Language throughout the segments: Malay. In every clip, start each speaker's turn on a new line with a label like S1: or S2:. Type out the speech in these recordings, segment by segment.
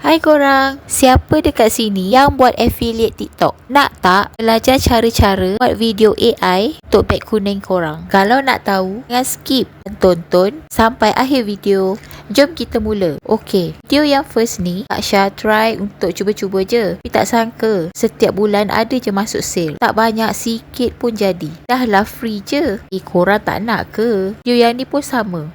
S1: Hai korang, siapa dekat sini yang buat affiliate TikTok? Nak tak belajar cara-cara buat video AI untuk beg kuning korang? Kalau nak tahu, jangan skip dan tonton sampai akhir video. Jom kita mula. Okey, video yang first ni Kak Syah try untuk cuba-cuba je. Tapi tak sangka, setiap bulan ada je masuk sale. Tak banyak, sikit pun jadi. Dah lah free je. Korang tak nak ke? Video yang ni pun sama.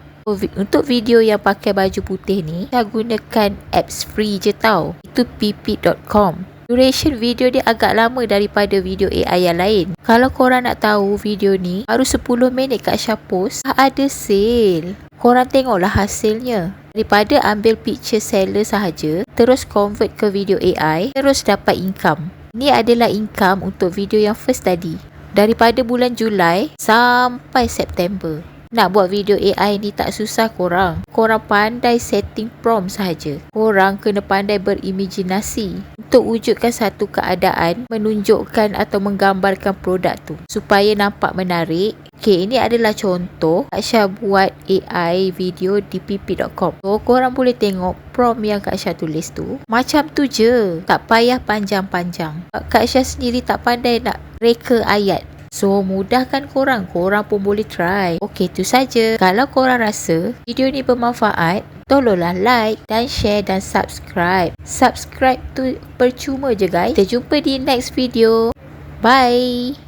S1: Untuk video yang pakai baju putih ni, saya gunakan apps free je tau. Itu pp.com. Duration video dia agak lama daripada video AI yang lain. Kalau korang nak tahu video ni, baru 10 minit Kak Syah post, ada sale. Korang tengoklah hasilnya. Daripada ambil picture seller sahaja, terus convert ke video AI, terus dapat income. Ini adalah income untuk video yang first tadi. Daripada bulan Julai sampai September. Nak buat video AI ni tak susah korang. Korang pandai setting prompt sahaja. Korang kena pandai berimajinasi untuk wujudkan satu keadaan, menunjukkan atau menggambarkan produk tu supaya nampak menarik. Okay, ini adalah contoh Kak Syah buat AI video di pp.com. So, korang boleh tengok prompt yang Kak Syah tulis tu. Macam tu je. Tak payah panjang-panjang. Kak Syah sendiri tak pandai nak reka ayat. So, mudahkan korang pun boleh try. Okey, tu saja. Kalau korang rasa video ni bermanfaat, tolonglah like dan share dan subscribe. Subscribe tu percuma je guys. Kita jumpa di next video. Bye.